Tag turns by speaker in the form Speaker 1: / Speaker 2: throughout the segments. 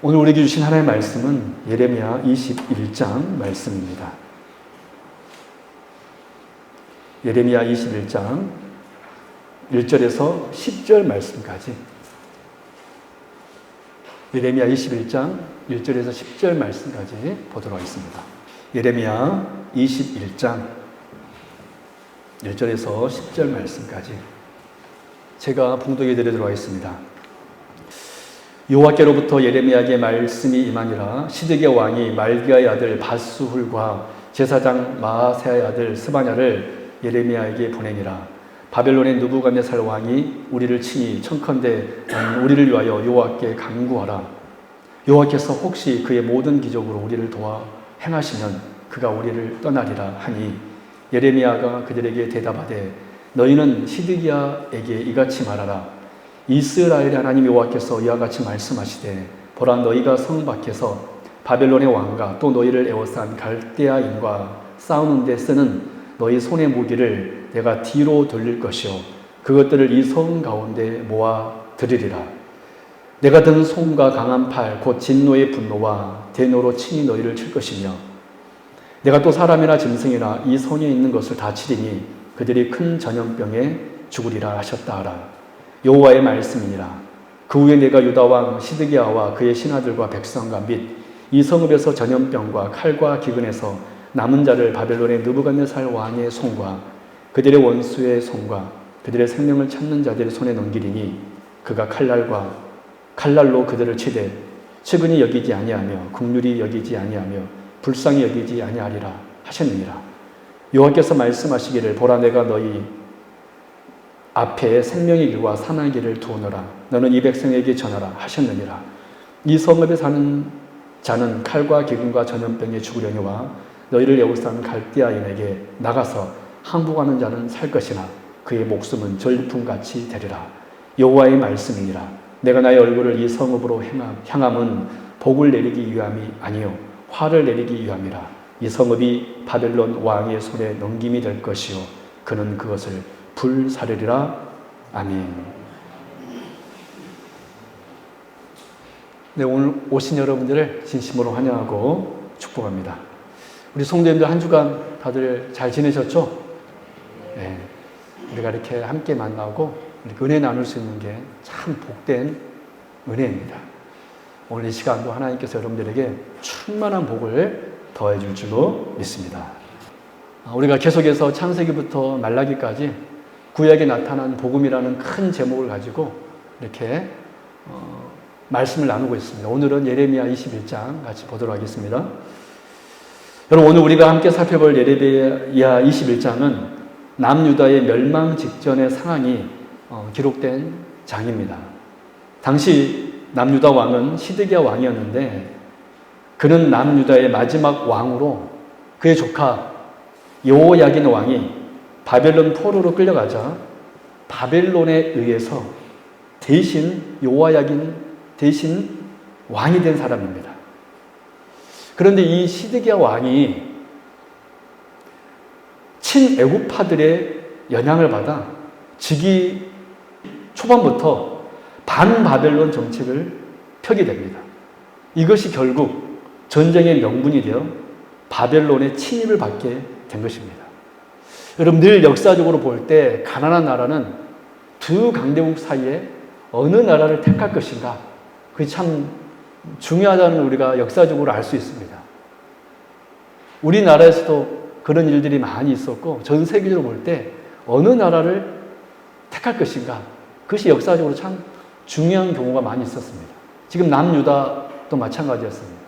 Speaker 1: 오늘 우리에게 주신 하나님의 말씀은 예레미야 21장 말씀입니다. 예레미야 21장 1절에서 10절 말씀까지, 예레미야 21장 1절에서 10절 말씀까지 보도록 하겠습니다. 예레미야 21장 1절에서 10절 말씀까지 제가 봉독해 드리도록 하겠습니다. 여호와께로부터 예레미야에게 말씀이 임하니라. 시드기야 왕이 말기야의 아들 바스훌과 제사장 마아세야의 아들 스바냐를 예레미야에게 보내니라. 바벨론의 느부갓네살 왕이 우리를 치니 청컨대 우리를 위하여 여호와께 간구하라. 여호와께서 혹시 그의 모든 기적으로 우리를 도와 행하시면 그가 우리를 떠나리라 하니, 예레미야가 그들에게 대답하되 너희는 시드기야에게 이같이 말하라. 이스라엘의 하나님 여호와께서 이와 같이 말씀하시되, 보라, 너희가 성 밖에서 바벨론의 왕과 또 너희를 에워싼 갈대아인과 싸우는 데 쓰는 너희 손의 무기를 내가 뒤로 돌릴 것이요 그것들을 이 성 가운데 모아 드리리라. 내가 든 손과 강한 팔 곧 진노의 분노와 대노로 친히 너희를 칠 것이며, 내가 또 사람이나 짐승이나 이 성에 있는 것을 다 치리니 그들이 큰 전염병에 죽으리라 하셨다 하라. 여호와의 말씀이니라. 그 후에 내가 유다 왕 시드기야와 그의 신하들과 백성과 및 이 성읍에서 전염병과 칼과 기근에서 남은 자를 바벨론의 느부갓네살 왕의 손과 그들의 원수의 손과 그들의 생명을 찾는 자들의 손에 넘기리니, 그가 칼날로 그들을 치되 측은히 여기지 아니하며 긍휼히 여기지 아니하며 불쌍히 여기지 아니하리라 하셨느니라. 여호와께서 말씀하시기를, 보라, 내가 너희 앞에 생명의 길과 사망의 길을 두어놓으라. 너는 이 백성에게 전하라 하셨느니라. 이 성읍에 사는 자는 칼과 기근과 전염병에 죽으려니와 너희를 에워싼 갈대아인에게 나가서 항복하는 자는 살 것이나 그의 목숨은 절풍같이 되리라. 여호와의 말씀이니라. 내가 나의 얼굴을 이 성읍으로 향함은 복을 내리기 위함이 아니요 화를 내리기 위함이라. 이 성읍이 바벨론 왕의 손에 넘김이 될 것이요 그는 그것을 불사르리라. 아멘. 네, 오늘 오신 여러분들을 진심으로 환영하고 축복합니다. 우리 성도님들 한 주간 다들 잘 지내셨죠? 네, 우리가 이렇게 함께 만나고 이렇게 은혜 나눌 수 있는 게 참 복된 은혜입니다. 오늘 이 시간도 하나님께서 여러분들에게 충만한 복을 더해 줄 줄로 믿습니다. 우리가 계속해서 창세기부터 말라기까지 구약에 나타난 복음이라는 큰 제목을 가지고 이렇게 말씀을 나누고 있습니다. 오늘은 예레미야 21장 같이 보도록 하겠습니다. 여러분, 오늘 우리가 함께 살펴볼 예레미야 21장은 남유다의 멸망 직전의 상황이 기록된 장입니다. 당시 남유다 왕은 시드기야 왕이었는데, 그는 남유다의 마지막 왕으로 그의 조카 여호야긴 왕이 바벨론 포로로 끌려가자 바벨론에 의해서 대신 여호야긴 대신 왕이 된 사람입니다. 그런데 이 시드기야 왕이 친애국파들의 영향을 받아 즉위 초반부터 반바벨론 정책을 펴게 됩니다. 이것이 결국 전쟁의 명분이 되어 바벨론의 침입을 받게 된 것입니다. 여러분, 늘 역사적으로 볼 때 가나안 나라는 두 강대국 사이에 어느 나라를 택할 것인가, 그게 참 중요하다는 우리가 역사적으로 알 수 있습니다. 우리나라에서도 그런 일들이 많이 있었고, 전 세계적으로 볼 때 어느 나라를 택할 것인가, 그것이 역사적으로 참 중요한 경우가 많이 있었습니다. 지금 남유다도 마찬가지였습니다.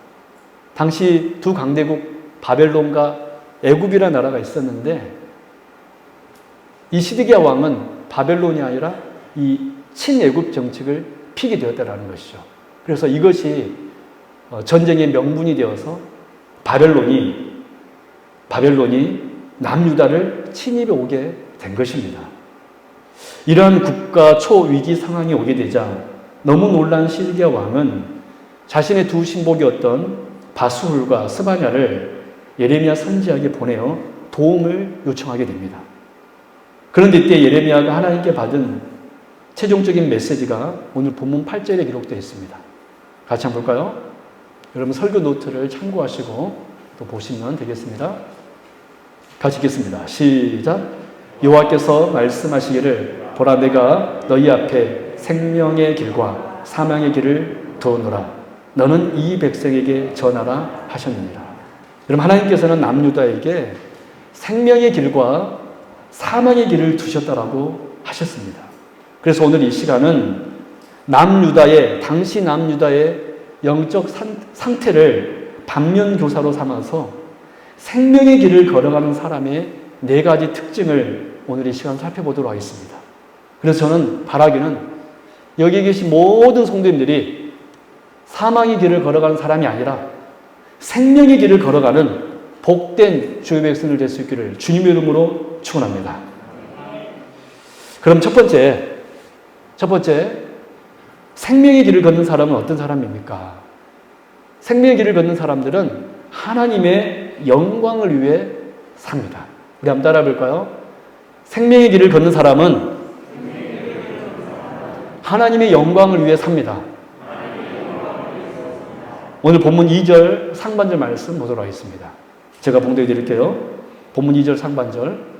Speaker 1: 당시 두 강대국 바벨론과 애굽이라는 나라가 있었는데, 이 시드기야 왕은 바벨론이 아니라 이 친애굽 정책을 피게 되었다는 것이죠. 그래서 이것이 전쟁의 명분이 되어서 바벨론이 남유다를 침입해 오게 된 것입니다. 이러한 국가 초위기 상황이 오게 되자 너무 놀란 시드기야 왕은 자신의 두 신복이었던 바스훌과 스바냐를 예레미야 선지자에게 보내어 도움을 요청하게 됩니다. 그런데 이때 예레미야가 하나님께 받은 최종적인 메시지가 오늘 본문 8절에 기록되어 있습니다. 같이 한번 볼까요? 여러분 설교 노트를 참고하시고 또 보시면 되겠습니다. 같이 읽겠습니다. 시작. 여호와께서 말씀하시기를 보라 내가 너희 앞에 생명의 길과 사망의 길을 두어노라. 너는 이 백성에게 전하라 하셨느니라. 여러분 하나님께서는 남유다에게 생명의 길과 사망의 길을 두셨다라고 하셨습니다. 그래서 오늘 이 시간은 남유다의 당시 남유다의 영적 상태를 반면교사로 삼아서 생명의 길을 걸어가는 사람의 4가지 특징을 오늘 이 시간 살펴보도록 하겠습니다. 그래서 저는 바라기는 여기 계신 모든 성도님들이 사망의 길을 걸어가는 사람이 아니라 생명의 길을 걸어가는 복된 주의 백성들 될 수 있기를 주님의 이름으로 축원합니다. 그럼 첫 번째 생명의 길을 걷는 사람은 어떤 사람입니까? 생명의 길을 걷는 사람들은 하나님의 영광을 위해 삽니다. 우리 한번 따라해 볼까요? 생명의 길을 걷는 사람은 하나님의 영광을 위해 삽니다. 오늘 본문 2절 상반절 말씀 보도록 하겠습니다. 제가 봉독해 드릴게요. 본문 2절 상반절.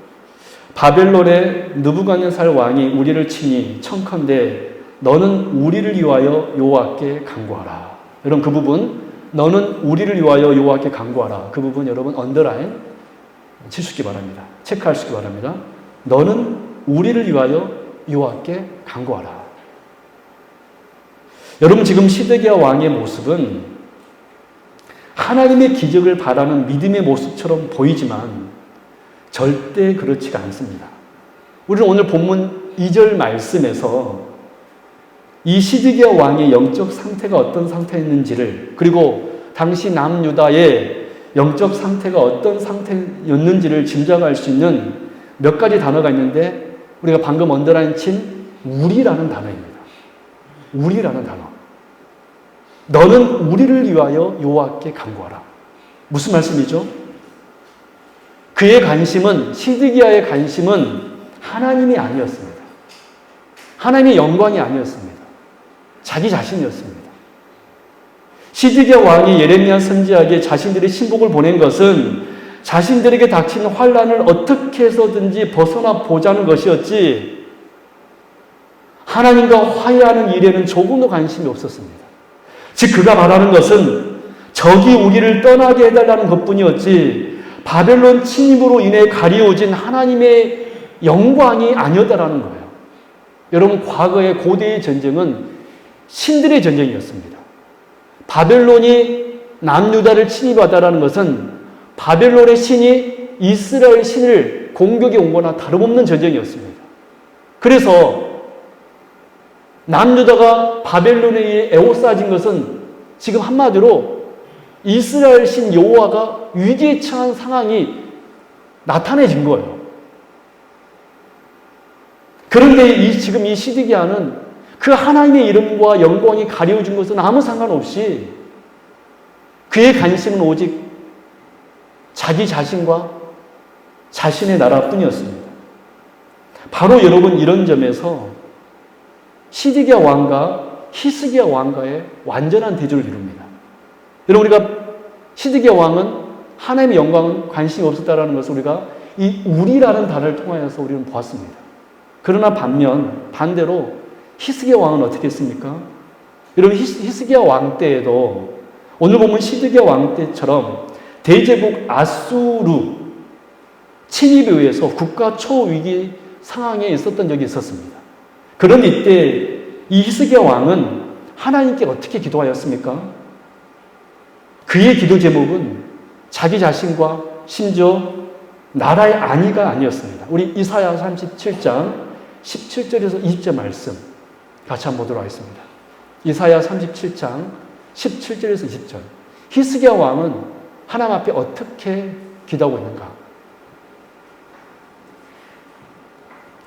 Speaker 1: 바벨론의 느부갓네살 왕이 우리를 치니 청컨대 너는 우리를 위하여 여호와께 간구하라. 여러분 그 부분 너는 우리를 위하여 여호와께 간구하라. 그 부분 여러분 언더라인 치시기 바랍니다. 체크하시기 바랍니다. 너는 우리를 위하여 여호와께 간구하라. 여러분 지금 시드기야 왕의 모습은 하나님의 기적을 바라는 믿음의 모습처럼 보이지만 절대 그렇지가 않습니다. 우리는 오늘 본문 2절 말씀에서 이 시드기야 왕의 영적 상태가 어떤 상태였는지를 그리고 당시 남유다의 영적 상태가 어떤 상태였는지를 짐작할 수 있는 몇 가지 단어가 있는데 우리가 방금 언더라인 친 우리라는 단어입니다. 우리라는 단어. 너는 우리를 위하여 여호와께 간구하라. 무슨 말씀이죠? 그의 관심은 시드기야의 관심은 하나님이 아니었습니다. 하나님의 영광이 아니었습니다. 자기 자신이었습니다. 시드기야 왕이 예레미야 선지자에게 자신들의 신복을 보낸 것은 자신들에게 닥치는 환난을 어떻게 해서든지 벗어나 보자는 것이었지 하나님과 화해하는 일에는 조금도 관심이 없었습니다. 즉 그가 말하는 것은 적이 우리를 떠나게 해달라는 것뿐이었지 바벨론 침입으로 인해 가리워진 하나님의 영광이 아니었다라는 거예요. 여러분 과거의 고대의 전쟁은 신들의 전쟁이었습니다. 바벨론이 남유다를 침입하다라는 것은 바벨론의 신이 이스라엘 신을 공격해 온 거나 다름없는 전쟁이었습니다. 그래서 남유다가 바벨론에 의해 에워싸진 것은 지금 한마디로 이스라엘 신 여호와가 위기에 처한 상황이 나타내진 거예요. 그런데 지금 이 시드기야는 그 하나님의 이름과 영광이 가려진 것은 아무 상관없이 그의 관심은 오직 자기 자신과 자신의 나라뿐이었습니다. 바로 여러분 이런 점에서 시드기야 왕과 히스기야 왕과의 완전한 대조를 이룹니다. 여러분 우리가 시드기야 왕은 하나님의 영광은 관심이 없었다라는 것을 우리가 이 우리라는 단어를 통하여서 우리는 보았습니다. 그러나 반대로 히스기야 왕은 어떻게 했습니까? 여러분 히스기야 왕 때에도 오늘 보면 시드기야 왕 때처럼 대제국 아수르 침입에 의해서 국가 초위기 상황에 있었던 적이 있었습니다. 그런데 이때 이 히스기야 왕은 하나님께 어떻게 기도하였습니까? 그의 기도 제목은 자기 자신과 심지어 나라의 안위가 아니었습니다. 우리 이사야 37장 17절에서 20절 말씀 같이 한번 보도록 하겠습니다. 이사야 37장 17절에서 20절. 히스기야 왕은 하나님 앞에 어떻게 기도하고 있는가?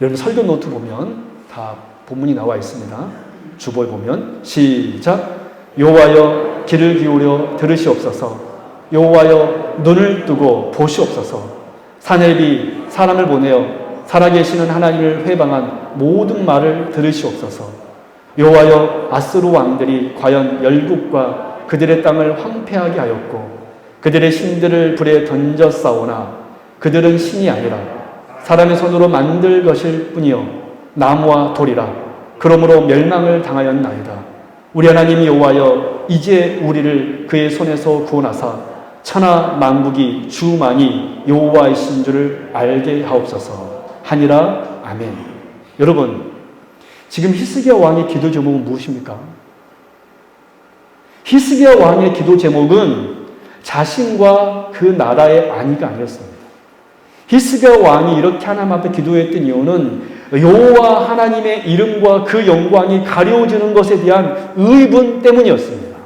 Speaker 1: 여러분 설교 노트 보면 다 본문이 나와 있습니다. 주보에 보면 시작. 여호와여 귀를 기울여 들으시옵소서. 여호와여 눈을 뜨고 보시옵소서. 사내비 사람을 보내어 살아계시는 하나님을 회방한 모든 말을 들으시옵소서. 여호와여, 아수르 왕들이 과연 열국과 그들의 땅을 황폐하게 하였고 그들의 신들을 불에 던져 싸우나 그들은 신이 아니라 사람의 손으로 만들 것일 뿐이요 나무와 돌이라. 그러므로 멸망을 당하였나이다. 우리 하나님 여호와여, 이제 우리를 그의 손에서 구원하사 천하 만국이 주만이 여호와이신 줄을 알게 하옵소서 하니라. 아멘. 여러분, 지금 히스기야 왕의 기도 제목은 무엇입니까? 히스기야 왕의 기도 제목은 자신과 그 나라의 안위가 아니었습니다. 히스기야 왕이 이렇게 하나님 앞에 기도했던 이유는 여호와 하나님의 이름과 그 영광이 가려지는 것에 대한 의분 때문이었습니다.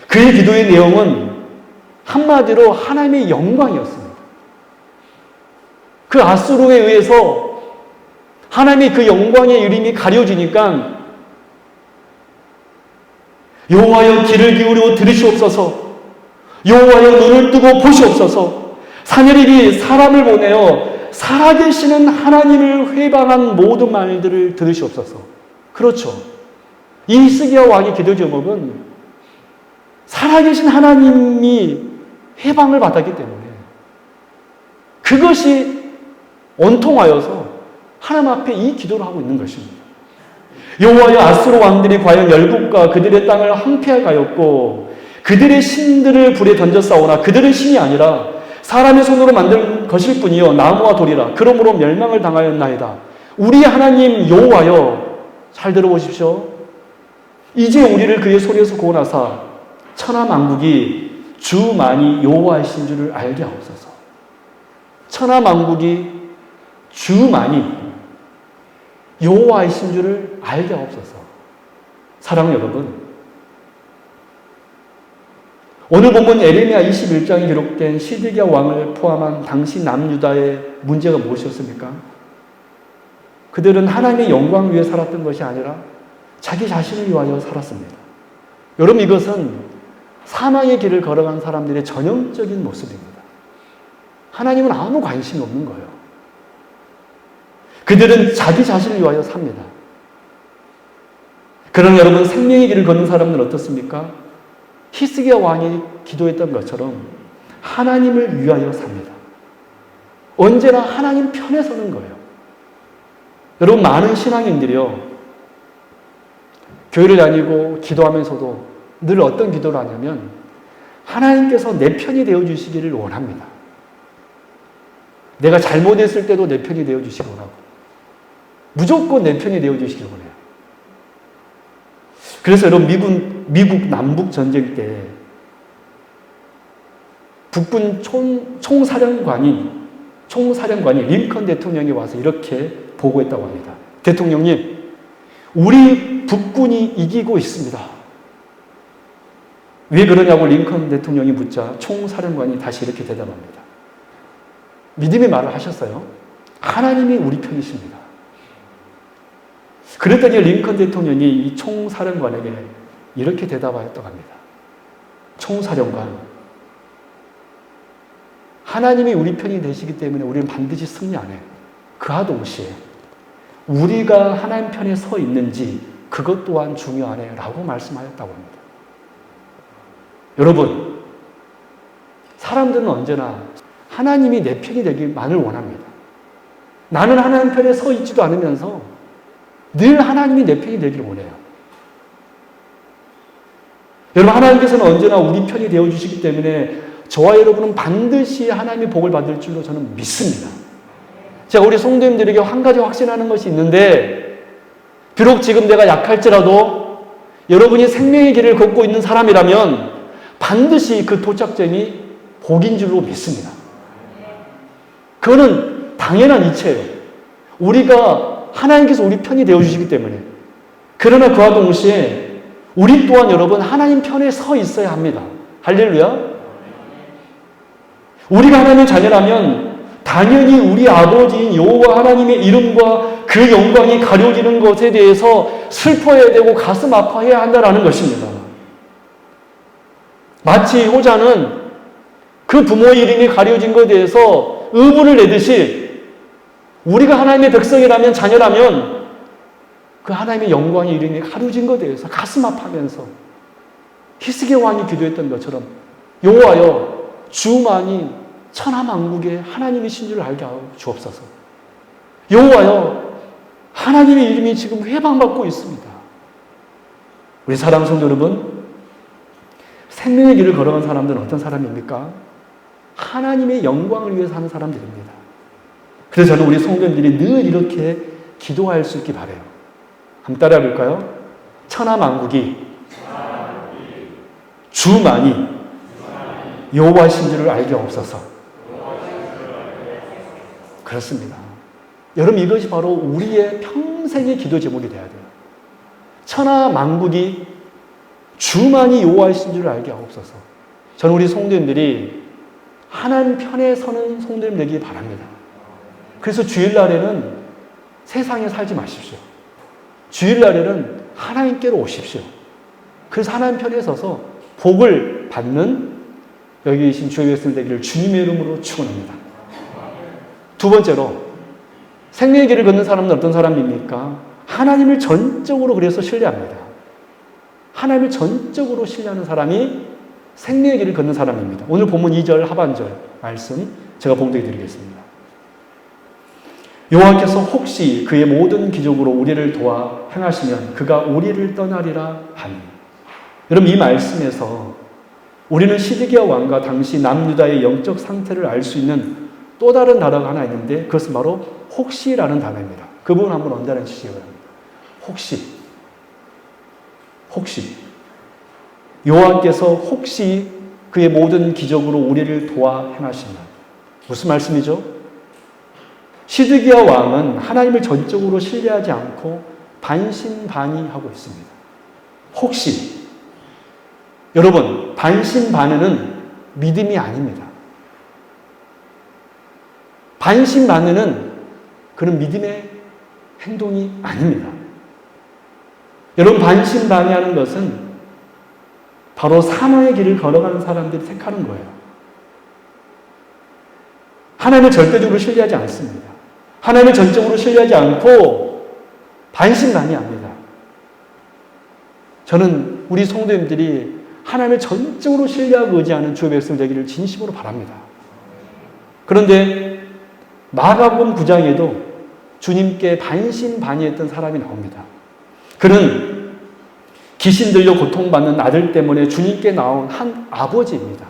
Speaker 1: 그의 기도의 내용은 한마디로 하나님의 영광이었습니다. 그 아수르에 의해서 하나님의 그 영광의 이름이 가려지니까 여호와여, 귀를 기울여 들으시옵소서, 여호와여, 눈을 뜨고 보시옵소서, 사내립이 사람을 보내어 살아계시는 하나님을 회방한 모든 말들을 들으시옵소서. 그렇죠. 이 히스기야 왕의 기도 제목은 살아계신 하나님이 회방을 받았기 때문에 그것이 원통하여서 하나님 앞에 이 기도를 하고 있는 것입니다. 여호와여, 아수르 왕들이 과연 열국과 그들의 땅을 황폐하게 하였고 그들의 신들을 불에 던져 싸우나 그들은 신이 아니라 사람의 손으로 만든 것일 뿐이요 나무와 돌이라. 그러므로 멸망을 당하였나이다. 우리 하나님 여호와여, 잘 들어보십시오. 이제 우리를 그의 손에서 구원하사 천하 만국이 주만이 여호와이신 줄을 알게 하옵소서. 천하 만국이 주만이 여호와이신 줄을 알게 하옵소서. 사랑하는 여러분, 오늘 본문 에레미야 21장에 기록된 시드기야 왕을 포함한 당시 남유다의 문제가 무엇이었습니까? 그들은 하나님의 영광 위에 살았던 것이 아니라 자기 자신을 위하여 살았습니다. 여러분, 이것은 사망의 길을 걸어간 사람들의 전형적인 모습입니다. 하나님은 아무 관심이 없는 거예요. 그들은 자기 자신을 위하여 삽니다. 그러나 여러분, 생명의 길을 걷는 사람은 어떻습니까? 히스기야 왕이 기도했던 것처럼 하나님을 위하여 삽니다. 언제나 하나님 편에 서는 거예요. 여러분, 많은 신앙인들이요, 교회를 다니고 기도하면서도 늘 어떤 기도를 하냐면 하나님께서 내 편이 되어주시기를 원합니다. 내가 잘못했을 때도 내 편이 되어주시기 원하고 무조건 내 편이 되어주시기 원해요. 그래서 여러분, 미국 남북 전쟁 때 북군 총사령관이 링컨 대통령이 와서 이렇게 보고했다고 합니다. 대통령님, 우리 북군이 이기고 있습니다. 왜 그러냐고 링컨 대통령이 묻자 총사령관이 다시 이렇게 대답합니다. 믿음의 말을 하셨어요. 하나님이 우리 편이십니다. 그랬더니 링컨 대통령이 이 총사령관에게 이렇게 대답하였다고 합니다. 총사령관, 하나님이 우리 편이 되시기 때문에 우리는 반드시 승리 안 해요. 그와 동시에 우리가 하나님 편에 서 있는지 그것 또한 중요하네 라고 말씀하셨다고 합니다. 여러분, 사람들은 언제나 하나님이 내 편이 되기만을 원합니다. 나는 하나님 편에 서 있지도 않으면서 늘 하나님이 내 편이 되기를 원해요. 여러분, 하나님께서는 언제나 우리 편이 되어주시기 때문에 저와 여러분은 반드시 하나님의 복을 받을 줄로 저는 믿습니다. 제가 우리 성도님들에게 한 가지 확신하는 것이 있는데, 비록 지금 내가 약할지라도 여러분이 생명의 길을 걷고 있는 사람이라면 반드시 그 도착점이 복인 줄로 믿습니다. 그거는 당연한 이치예요. 우리가 하나님께서 우리 편이 되어주시기 때문에. 그러나 그와 동시에 우리 또한 여러분 하나님 편에 서 있어야 합니다. 할렐루야. 우리가 하나님의 자녀라면 당연히 우리 아버지인 여호와 하나님의 이름과 그 영광이 가려지는 것에 대해서 슬퍼해야 되고 가슴 아파해야 한다는 것입니다. 마치 호자는 그 부모의 이름이 가려진 것에 대해서 의분을 내듯이 우리가 하나님의 백성이라면, 자녀라면 그 하나님의 영광의 이름이 하루 증거되어서 가슴 아파하면서 히스기야 왕이 기도했던 것처럼 여호와여 주만이 천하만국의 하나님이신 줄 알게 하여 주옵소서. 여호와여 하나님의 이름이 지금 회방받고 있습니다. 우리 사랑하는 성도 여러분, 생명의 길을 걸어간 사람들은 어떤 사람입니까? 하나님의 영광을 위해서 하는 사람들입니다. 그래서 저는 우리 성도님들이 늘 이렇게 기도할 수 있기 바라요. 한번 따라해 볼까요? 천하만국이 주만이 여호와신 줄을 알게 없어서. 그렇습니다. 여러분, 이것이 바로 우리의 평생의 기도 제목이 되어야 돼요. 천하만국이 주만이 여호와이신 줄을 알게 하옵소서. 저는 우리 성도님들이 하나님 편에 서는 성도님 되기 바랍니다. 그래서 주일날에는 세상에 살지 마십시오. 주일날에는 하나님께로 오십시오. 그래서 하나님 편에 서서 복을 받는 여기 계신 주의 백성 되기를 주님의 이름으로 축원합니다. 두 번째로, 생명의 길을 걷는 사람은 어떤 사람입니까? 하나님을 전적으로 그래서 신뢰합니다. 하나님을 전적으로 신뢰하는 사람이 생명의 길을 걷는 사람입니다. 오늘 본문 2절 하반절 말씀 제가 봉독해 드리겠습니다. 여호와께서 혹시 그의 모든 기적으로 우리를 도와 행하시면 그가 우리를 떠나리라 하니. 여러분, 이 말씀에서 우리는 시드기야 왕과 당시 남유다의 영적 상태를 알 수 있는 또 다른 단어가 하나 있는데 그것은 바로 혹시라는 단어입니다. 그 부분 한번 언달해 주시기 바랍니다. 혹시 여호와께서 혹시 그의 모든 기적으로 우리를 도와 행하시면, 무슨 말씀이죠? 시드기야 왕은 하나님을 전적으로 신뢰하지 않고 반신반의하고 있습니다. 혹시, 여러분, 반신반의는 믿음이 아닙니다. 반신반의는 그런 믿음의 행동이 아닙니다. 여러분, 반신반의하는 것은 바로 사망의 길을 걸어가는 사람들이 택하는 거예요. 하나님을 절대적으로 신뢰하지 않습니다. 하나님을 전적으로 신뢰하지 않고 반신반의합니다. 저는 우리 성도님들이 하나님을 전적으로 신뢰하고 의지하는 주의 백성 되기를 진심으로 바랍니다. 그런데 마가복음 9장에도 주님께 반신반의했던 사람이 나옵니다. 그는 귀신 들려 고통받는 아들 때문에 주님께 나온 한 아버지입니다.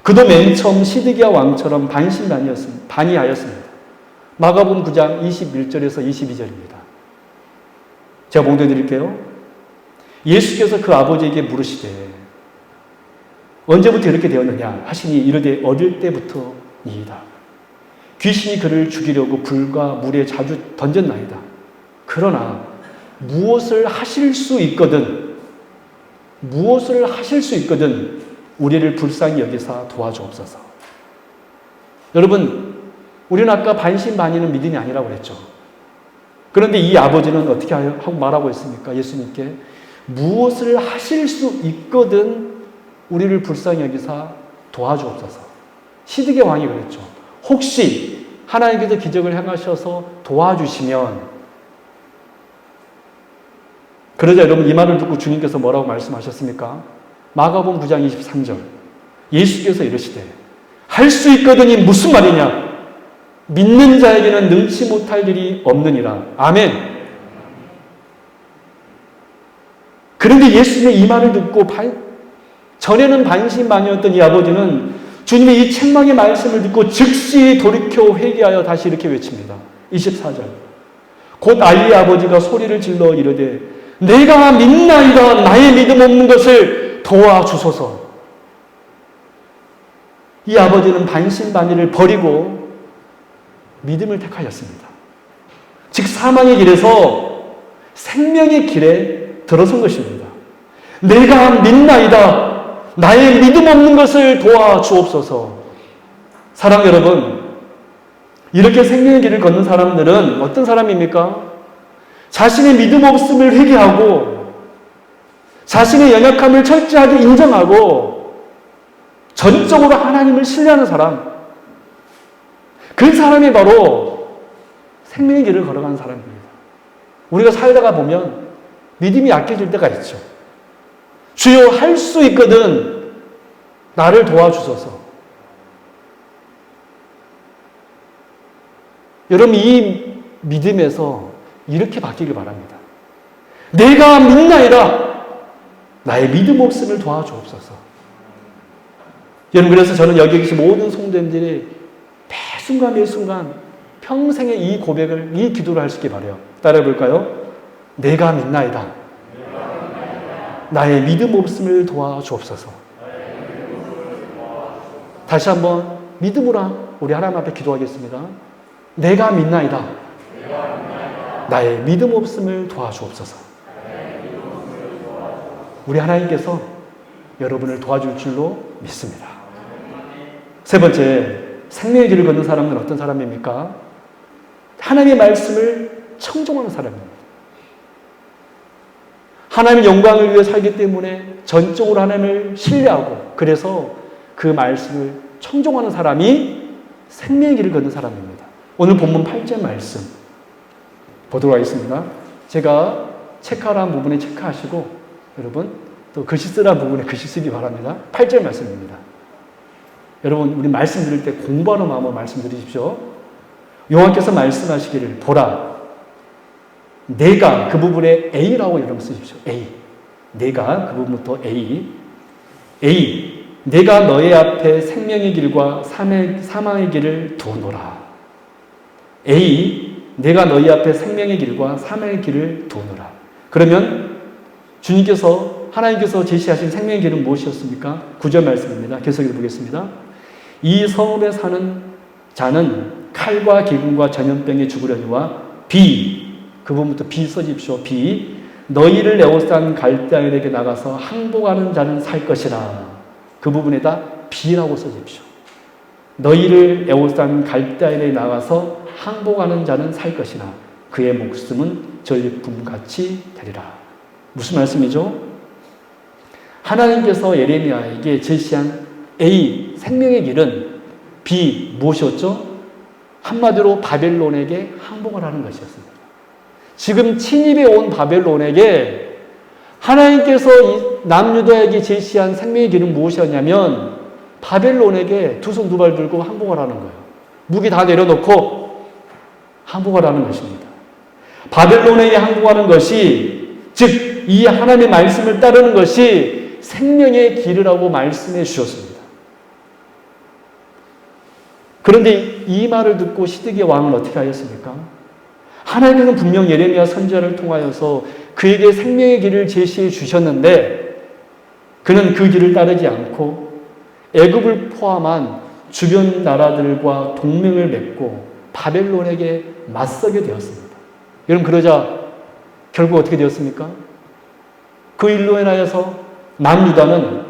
Speaker 1: 그도 맨 처음 시드기야 왕처럼 반의하였습니다. 마가복음 9장 21절에서 22절입니다. 제가 봉독해 드릴게요. 예수께서 그 아버지에게 물으시되 언제부터 이렇게 되었느냐 하시니 이르되 어릴 때부터니이다. 귀신이 그를 죽이려고 불과 물에 자주 던졌나이다. 그러나 무엇을 하실 수 있거든 우리를 불쌍히 여기사 도와주옵소서. 여러분, 우리는 아까 반신반의는 믿음이 아니라고 그랬죠. 그런데 이 아버지는 어떻게 하고 말하고 있습니까? 예수님께 무엇을 하실 수 있거든 우리를 불쌍히 여기사 도와주옵소서. 시드기야 왕이 그랬죠. 혹시 하나님께서 기적을 행하셔서 도와주시면. 그러자 여러분, 이 말을 듣고 주님께서 뭐라고 말씀하셨습니까? 마가복음 9장 23절 예수께서 이르시되 할 수 있거든이 무슨 말이냐? 믿는 자에게는 능치 못할 일이 없느니라. 아멘. 그런데 예수님의 이 말을 듣고 전에는 반신반의였던 이 아버지는 주님의 이 책망의 말씀을 듣고 즉시 돌이켜 회개하여 다시 이렇게 외칩니다. 24절 곧 아이의 아버지가 소리를 질러 이르되 내가 믿나이다. 나의 믿음 없는 것을 도와주소서. 이 아버지는 반신반의를 버리고 믿음을 택하였습니다. 즉 사망의 길에서 생명의 길에 들어선 것입니다. 내가 믿나이다. 나의 믿음 없는 것을 도와주옵소서. 사랑 여러분, 이렇게 생명의 길을 걷는 사람들은 어떤 사람입니까? 자신의 믿음 없음을 회개하고 자신의 연약함을 철저하게 인정하고 전적으로 하나님을 신뢰하는 사람, 그 사람이 바로 생명의 길을 걸어가는 사람입니다. 우리가 살다가 보면 믿음이 약해질 때가 있죠. 주여 할 수 있거든. 나를 도와주소서. 여러분 이 믿음에서 이렇게 바뀌길 바랍니다. 내가 믿나이다. 나의 믿음 없음을 도와주옵소서. 여러분 그래서 저는 여기 계신 모든 성도님들이 매 순간 매 순간 평생에 이 고백을, 이 기도를 할 수 있게 바라요. 따라해 볼까요? 내가 믿나이다. 나의 믿음 없음을 도와주옵소서. 다시 한번 믿음으로 우리 하나님 앞에 기도하겠습니다. 내가 믿나이다. 나의 믿음 없음을 도와주옵소서. 우리 하나님께서 여러분을 도와줄 줄로 믿습니다. 세 번째, 생명의 길을 걷는 사람은 어떤 사람입니까? 하나님의 말씀을 청종하는 사람입니다. 하나님의 영광을 위해 살기 때문에 전적으로 하나님을 신뢰하고 그래서 그 말씀을 청종하는 사람이 생명의 길을 걷는 사람입니다. 오늘 본문 8절 말씀 보도록 하겠습니다. 제가 체크하라는 부분에 체크하시고 여러분 또 글씨 쓰라는 부분에 글씨 쓰기 바랍니다. 8절 말씀입니다. 여러분 우리 말씀 드릴 때 공부하는 마음으로 말씀 드리십시오. 여호와께서 말씀하시기를 보라 내가 그 부분에 A라고 여러분 쓰십시오. A. 내가 그 부분부터 A. 내가 너의 앞에 생명의 길과 사망의 길을 두노라. A. 내가 너희 앞에 생명의 길과 사망의 길을 두노라. 그러면 주님께서 하나님께서 제시하신 생명의 길은 무엇이었습니까? 9절 말씀입니다. 계속 읽어보겠습니다. 이 성읍에 사는 자는 칼과 기근과 전염병에 죽으려니와 그 부분부터 비 써집시오. 너희를 에워싼 갈대아인에게 나가서 항복하는 자는 살 것이라. 그 부분에다 비라고 써집시오. 너희를 에워싼 갈대아인에게 나가서 항복하는 자는 살 것이라. 그의 목숨은 전리품같이 되리라. 무슨 말씀이죠? 하나님께서 예레미야에게 제시한 A, 생명의 길은 B, 무엇이었죠? 한마디로 바벨론에게 항복을 하는 것이었습니다. 지금 침입해 온 바벨론에게 하나님께서 남유다에게 제시한 생명의 길은 무엇이었냐면 바벨론에게 두 손 두 발 들고 항복을 하는 거예요. 무기 다 내려놓고 항복을 하는 것입니다. 바벨론에게 항복하는 것이 즉 이 하나님의 말씀을 따르는 것이 생명의 길이라고 말씀해 주셨습니다. 그런데 이 말을 듣고 시드기야 왕은 어떻게 하였습니까? 하나님은 분명 예레미야 선지자를 통하여서 그에게 생명의 길을 제시해 주셨는데 그는 그 길을 따르지 않고 애굽을 포함한 주변 나라들과 동맹을 맺고 바벨론에게 맞서게 되었습니다. 여러분 그러자 결국 어떻게 되었습니까? 그 일로 인하여서 남유다는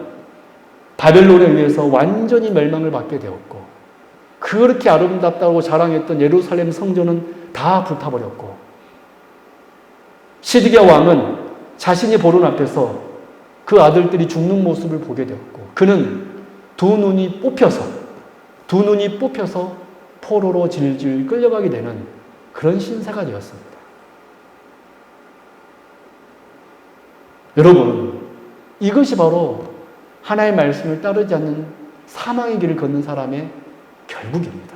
Speaker 1: 바벨론에 의해서 완전히 멸망을 받게 되었고 그렇게 아름답다고 자랑했던 예루살렘 성전은 다 불타버렸고 시드기야 왕은 자신이 보는 앞에서 그 아들들이 죽는 모습을 보게 되었고 그는 두 눈이 뽑혀서 포로로 질질 끌려가게 되는 그런 신세가 되었습니다. 여러분 이것이 바로 하나님의 말씀을 따르지 않는 사망의 길을 걷는 사람의 결국입니다.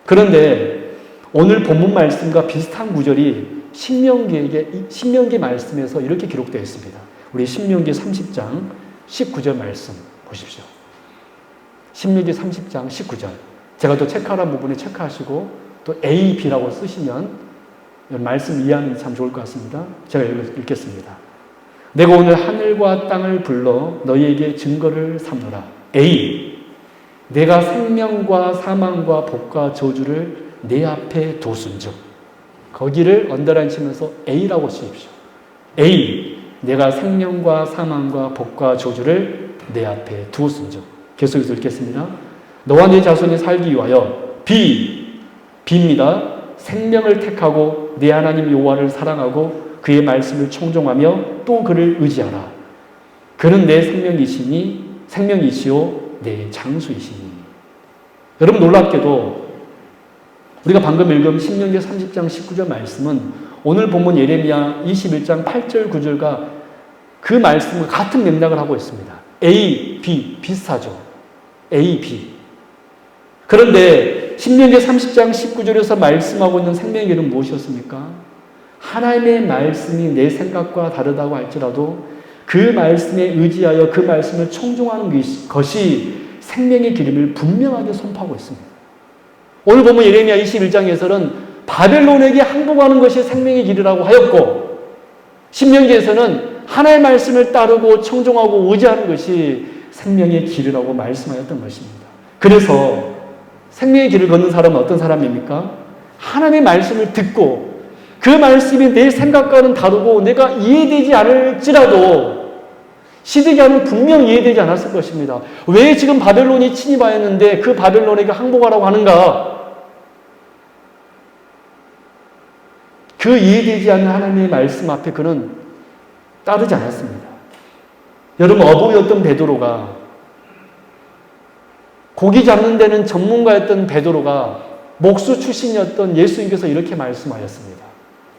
Speaker 1: 그런데 오늘 본문 말씀과 비슷한 구절이 신명기 말씀에서 이렇게 기록되어 있습니다. 우리 신명기 30장 19절 말씀 보십시오. 신명기 30장 19절. 제가 또 체크하라는 부분에 체크하시고 또 A, B라고 쓰시면 말씀 이해하는 게 참 좋을 것 같습니다. 제가 읽겠습니다. 내가 오늘 하늘과 땅을 불러 너희에게 증거를 삼노라. A. 내가 생명과 사망과 복과 저주를 내 앞에 두순즉. 거기를 언더라인 치면서 A라고 쓰십시오. A. 내가 생명과 사망과 복과 저주를 내 앞에 두었은즉. 계속해서 읽겠습니다. 너와 네 자손이 살기 위하여 B입니다. 생명을 택하고 내 하나님 여호와를 사랑하고 그의 말씀을 청종하며 또 그를 의지하라. 그는 내 생명이시요 내 장수이시니. 여러분 놀랍게도 우리가 방금 읽은 신명기 30장 19절 말씀은 오늘 본문 예레미야 21장 8절 9절과 그 말씀과 같은 맥락을 하고 있습니다. A, B 비슷하죠. A, B. 그런데 신명기 30장 19절에서 말씀하고 있는 생명의 길은 무엇이었습니까? 하나님의 말씀이 내 생각과 다르다고 할지라도 그 말씀에 의지하여 그 말씀을 청종하는 것이 생명의 길임을 분명하게 선포하고 있습니다. 오늘 보면 예레미야 21장에서는 바벨론에게 항복하는 것이 생명의 길이라고 하였고, 신명기에서는 하나님의 말씀을 따르고 청종하고 의지하는 것이 생명의 길이라고 말씀하였던 것입니다. 그래서 생명의 길을 걷는 사람은 어떤 사람입니까? 하나님의 말씀을 듣고 그 말씀이 내 생각과는 다르고 내가 이해되지 않을지라도 시드기야는 분명 이해되지 않았을 것입니다. 왜 지금 바벨론이 침입하였는데 그 바벨론에게 항복하라고 하는가? 그 이해되지 않는 하나님의 말씀 앞에 그는 따르지 않았습니다. 여러분, 어부였던 베드로가, 고기 잡는 데는 전문가였던 베드로가 목수 출신이었던 예수님께서 이렇게 말씀하셨습니다.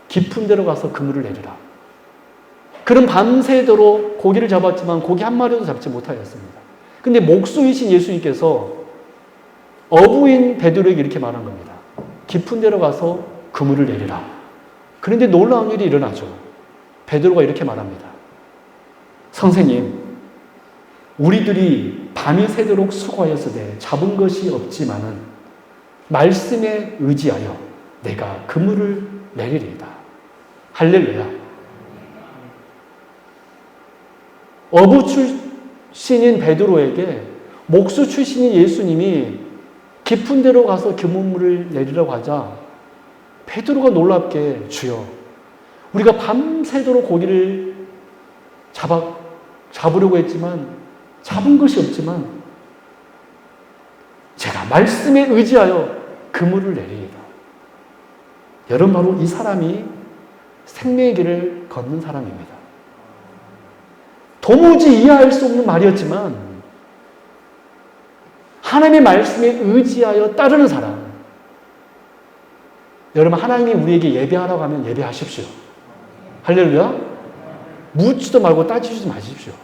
Speaker 1: 깊은 데로 가서 그물을 내리라. 그는 밤새도록 고기를 잡았지만 고기 한 마리도 잡지 못하였습니다. 근데 목수이신 예수님께서 어부인 베드로에게 이렇게 말한 겁니다. 깊은 데로 가서 그물을 내리라. 그런데 놀라운 일이 일어나죠. 베드로가 이렇게 말합니다. 선생님, 우리들이 밤이 새도록 수고하였으되 잡은 것이 없지만은 말씀에 의지하여 내가 그물을 내리리이다. 할렐루야. 어부 출신인 베드로에게 목수 출신인 예수님이 깊은 데로 가서 그물을 내리라고 하자 베드로가 놀랍게, 주여, 우리가 밤새도록 고기를 잡으려고 했지만 잡은 것이 없지만 제가 말씀에 의지하여 그물을 내리리이다. 여러분, 바로 이 사람이 생명의 길을 걷는 사람입니다. 도무지 이해할 수 없는 말이었지만 하나님의 말씀에 의지하여 따르는 사람. 여러분, 하나님이 우리에게 예배하라고 하면 예배하십시오. 할렐루야. 묻지도 말고 따지지도 마십시오.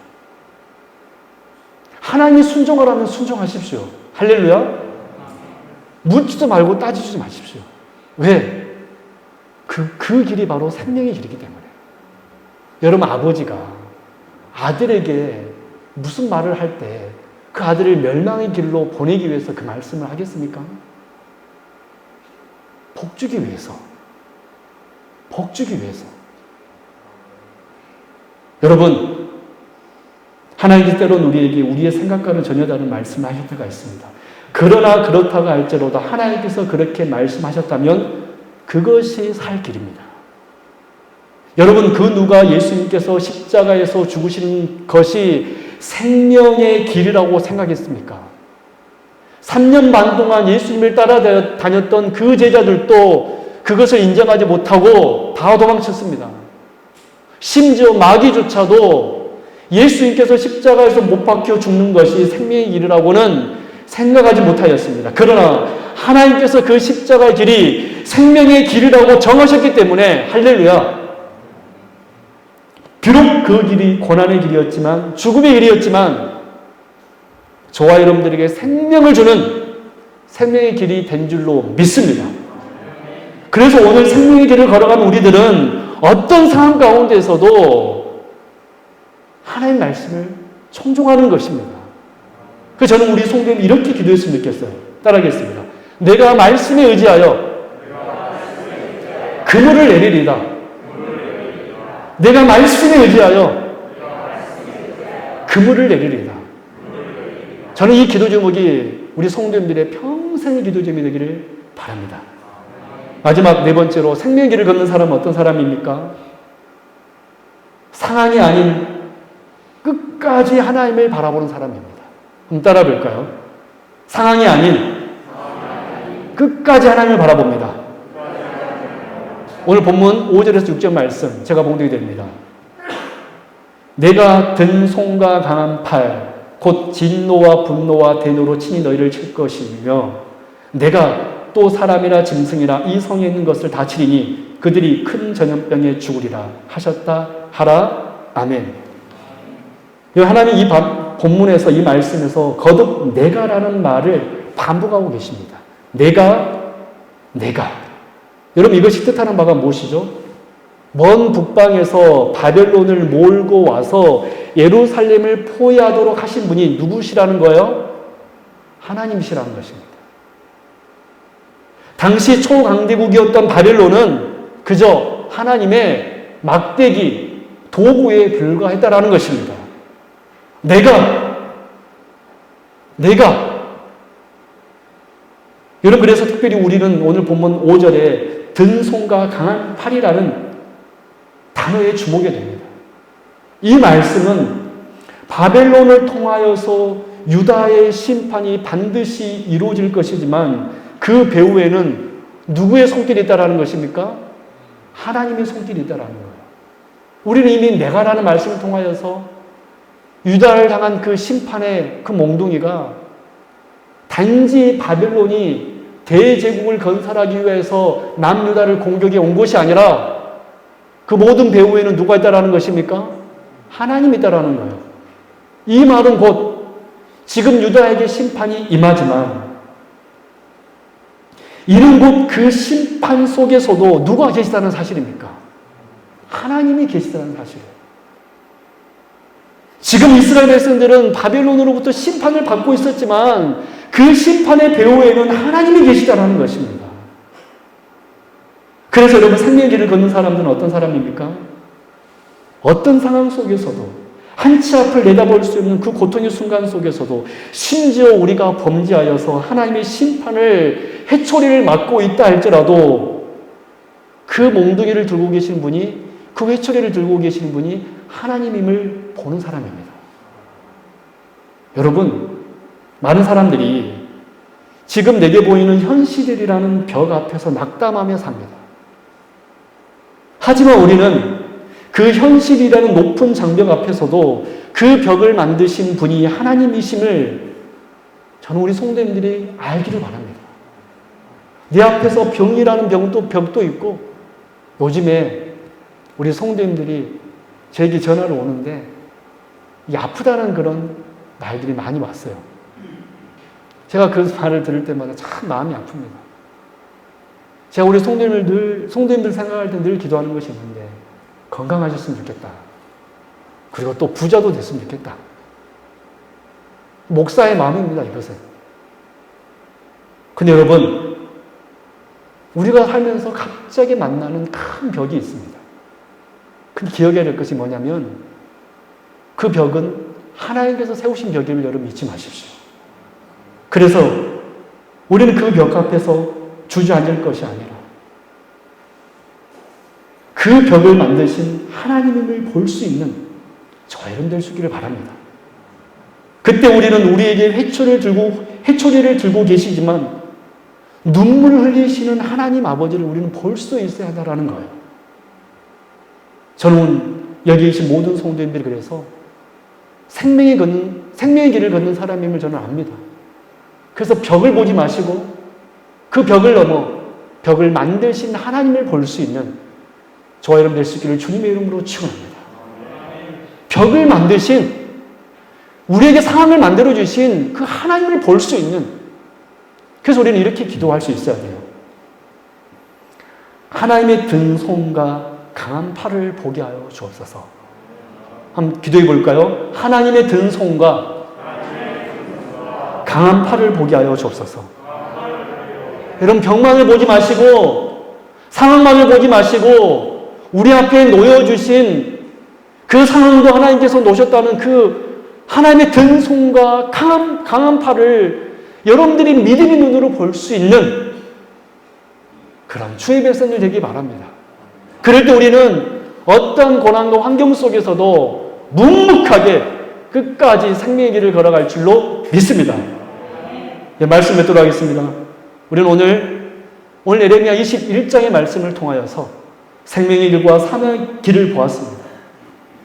Speaker 1: 하나님이 순종하라면 순종하십시오. 할렐루야. 묻지도 말고 따지지도 마십시오. 왜? 그 길이 바로 생명의 길이기 때문에. 여러분, 아버지가 아들에게 무슨 말을 할 때 그 아들을 멸망의 길로 보내기 위해서 그 말씀을 하겠습니까? 복주기 위해서. 복주기 위해서. 여러분, 하나님께서 때로는 우리에게 우리의 생각과는 전혀 다른 말씀을 하실 때가 있습니다. 그러나 그렇다고 할지라도 하나님께서 그렇게 말씀하셨다면 그것이 살 길입니다. 여러분, 그 누가 예수님께서 십자가에서 죽으시는 것이 생명의 길이라고 생각했습니까? 3년 반 동안 예수님을 따라다녔던 그 제자들도 그것을 인정하지 못하고 다 도망쳤습니다. 심지어 마귀조차도 예수님께서 십자가에서 못 박혀 죽는 것이 생명의 길이라고는 생각하지 못하였습니다. 그러나 하나님께서 그 십자가의 길이 생명의 길이라고 정하셨기 때문에, 할렐루야, 비록 그 길이 고난의 길이었지만, 죽음의 길이었지만 저와 여러분들에게 생명을 주는 생명의 길이 된 줄로 믿습니다. 그래서 오늘 생명의 길을 걸어가는 우리들은 어떤 상황 가운데서도 하나님의 말씀을 청종하는 것입니다. 그래서 저는 우리 성도님 이렇게 기도했으면 좋겠어요. 따라하겠습니다. 내가 말씀에 의지하여 그물을 내리리다. 내가 말씀에 의지하여 그물을 내리리다. 저는 이 기도 제목이 우리 성도님들의 평생의 기도 제목이 되기를 바랍니다. 마지막 네 번째로, 생명의 길을 걷는 사람은 어떤 사람입니까? 상황이 아닌 끝까지 하나님을 바라보는 사람입니다. 한번 따라 볼까요? 상황이 아닌 끝까지 하나님을 바라봅니다. 오늘 본문 5절에서 6절 말씀 제가 봉독이 됩니다. 내가 든 손과 강한 팔 곧 진노와 분노와 대노로 친히 너희를 칠 것이며 내가 또 사람이나 짐승이나 이 성에 있는 것을 다 치리니 그들이 큰 전염병에 죽으리라 하셨다 하라. 아멘. 하나님 이 본문에서 이 말씀에서 거듭 내가라는 말을 반복하고 계십니다. 내가. 여러분 이것이 뜻하는 바가 무엇이죠? 먼 북방에서 바벨론을 몰고 와서 예루살렘을 포위하도록 하신 분이 누구시라는 거예요? 하나님이시라는 것입니다. 당시 초강대국이었던 바벨론은 그저 하나님의 막대기, 도구에 불과했다라는 것입니다. 내가. 여러분 그래서 특별히 우리는 오늘 본문 5절에 든손과 강한 팔이라는 단어에 주목해야 됩니다. 이 말씀은 바벨론을 통하여서 유다의 심판이 반드시 이루어질 것이지만 그 배후에는 누구의 손길이 있다라는 것입니까? 하나님의 손길이 있다라는 거예요. 우리는 이미 내가라는 말씀을 통하여서 유다를 향한 그 심판의 그 몽둥이가 단지 바벨론이 대제국을 건설하기 위해서 남유다를 공격해 온 것이 아니라 그 모든 배후에는 누가 있다라는 것입니까? 하나님이 있다라는 거예요. 이 말은 곧 지금 유다에게 심판이 임하지만 이는 곧 그 심판 속에서도 누가 계시다는 사실입니까? 하나님이 계시다는 사실이에요. 지금 이스라엘 백성들은 바벨론으로부터 심판을 받고 있었지만 그 심판의 배후에는 하나님이 계시다는 것입니다. 그래서 여러분 생명의 길을 걷는 사람들은 어떤 사람입니까? 어떤 상황 속에서도 한치 앞을 내다볼 수 없는 그 고통의 순간 속에서도 심지어 우리가 범죄하여서 하나님의 심판을 회초리를 맞고 있다 할지라도 그 몽둥이를 들고 계신 분이 그 회초리를 들고 계시는 분이 하나님임을 보는 사람입니다. 여러분 많은 사람들이 지금 내게 보이는 현실이라는 벽 앞에서 낙담하며 삽니다. 하지만 우리는 그 현실이라는 높은 장벽 앞에서도 그 벽을 만드신 분이 하나님이심을 저는 우리 성도님들이 알기를 바랍니다. 내 앞에서 병이라는 벽도 있고 요즘에 우리 성도님들이 저에게 전화를 오는데 이 아프다는 그런 말들이 많이 왔어요. 제가 그 말을 들을 때마다 참 마음이 아픕니다. 제가 우리 성도님들 생각할 때 늘 기도하는 것이 있는데 건강하셨으면 좋겠다. 그리고 또 부자도 됐으면 좋겠다. 목사의 마음입니다, 이것은. 근데 여러분, 우리가 살면서 갑자기 만나는 큰 벽이 있습니다. 근데 기억해야 될 것이 뭐냐면 그 벽은 하나님께서 세우신 벽임을 여러분 잊지 마십시오. 그래서 우리는 그 벽 앞에서 주저앉을 것이 아니라 그 벽을 만드신 하나님을 볼 수 있는 저 여러분 될 수 있기를 바랍니다. 그때 우리는 우리에게 회초리를 들고 계시지만 눈물을 흘리시는 하나님 아버지를 우리는 볼 수 있어야 한다는 거예요. 저는 여기 계신 모든 성도님들이 그래서 생명의 길을 걷는 사람임을 저는 압니다. 그래서 벽을 보지 마시고 그 벽을 넘어 벽을 만드신 하나님을 볼 수 있는 저와 여러분 될 수 있기를 주님의 이름으로 축원합니다. 벽을 만드신 우리에게 상황을 만들어주신 그 하나님을 볼 수 있는 그래서 우리는 이렇게 기도할 수 있어야 돼요. 하나님의 든 손과 강한 팔을 보게 하여 주옵소서. 한번 기도해 볼까요? 하나님의 든 손과 강한 팔을 보게 하여 주옵소서. 여러분 병만을 보지 마시고 상황만을 보지 마시고 우리 앞에 놓여주신 그 상황도 하나님께서 놓으셨다는 그 하나님의 든 손과 강한 팔을 여러분들이 믿음의 눈으로 볼 수 있는 그런 주의 백성들 되기 바랍니다. 그럴 때 우리는 어떤 고난과 환경 속에서도 묵묵하게 끝까지 생명의 길을 걸어갈 줄로 믿습니다. 예, 말씀 맺도록 하겠습니다. 우리는 오늘 예레미야 21장의 말씀을 통하여서 생명의 길과 사명의 길을 보았습니다.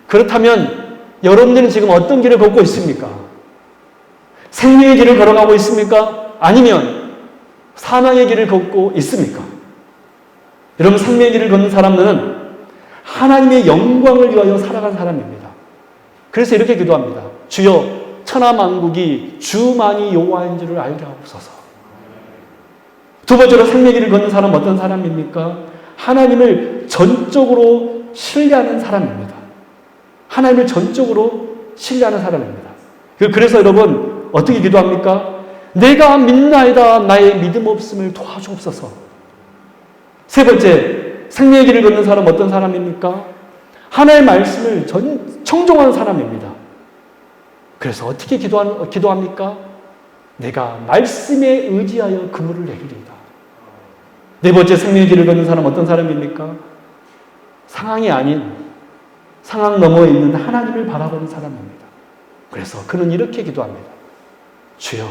Speaker 1: 그렇다면 여러분들은 지금 어떤 길을 걷고 있습니까? 생명의 길을 걸어가고 있습니까? 아니면 사망의 길을 걷고 있습니까? 여러분, 생명의 길을 걷는 사람은 하나님의 영광을 위하여 살아간 사람입니다. 그래서 이렇게 기도합니다. 주여, 천하만국이 주만이 여호와인 줄을 알게 하옵소서. 두 번째로 생명의 길을 걷는 사람은 어떤 사람입니까? 하나님을 전적으로 신뢰하는 사람입니다. 하나님을 전적으로 신뢰하는 사람입니다. 그래서 여러분, 어떻게 기도합니까? 내가 믿나이다. 나의 믿음 없음을 도와주옵소서. 세 번째, 생명의 길을 걷는 사람은 어떤 사람입니까? 하나님의 말씀을 청종하는 사람입니다. 그래서 어떻게 기도합니까? 내가 말씀에 의지하여 그물을 내리리이다. 네 번째, 생명의 길을 걷는 사람은 어떤 사람입니까? 상황이 아닌 상황 너머에 있는 하나님을 바라보는 사람입니다. 그래서 그는 이렇게 기도합니다. 주여,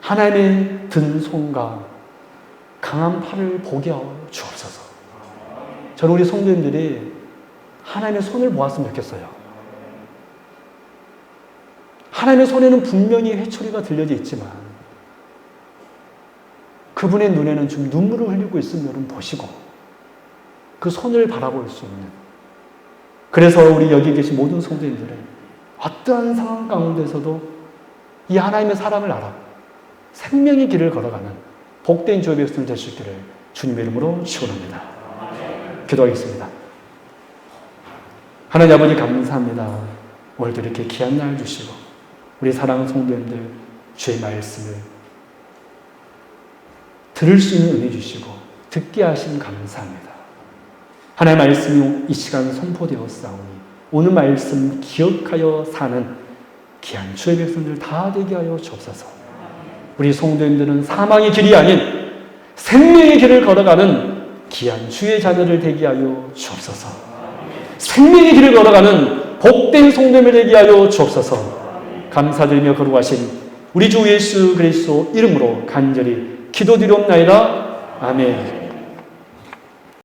Speaker 1: 하나님의 든 손과 강한 팔을 보게 하여 주옵소서. 저는 우리 성도님들이 하나님의 손을 보았으면 좋겠어요. 하나님의 손에는 분명히 회초리가 들려져 있지만 그분의 눈에는 좀 눈물을 흘리고 있으면 여러분 보시고 그 손을 바라볼 수 있는, 그래서 우리 여기 계신 모든 성도님들은 어떠한 상황 가운데서도 이 하나님의 사랑을 알아 생명의 길을 걸어가는 복된 주의 백성들 되실 길을 주님의 이름으로 축원합니다. 기도하겠습니다. 하나님 아버지, 감사합니다. 오늘도 이렇게 귀한 날 주시고 우리 사랑하는 성도님들 주의 말씀을 들을 수 있는 은혜 주시고 듣게 하심 감사합니다. 하나님의 말씀이 이 시간 선포되었사오니 오늘 말씀 기억하여 사는 귀한 주의 백성들 다 되게 하여 주옵소서. 우리 성도님들은 사망의 길이 아닌 생명의 길을 걸어가는 귀한 주의 자녀를 되게 하여 주옵소서. 생명의 길을 걸어가는 복된 성도님을 되게 하여 주옵소서. 감사드리며 거룩하신 우리 주 예수 그리스도 이름으로 간절히 기도드리옵나이다. 아멘.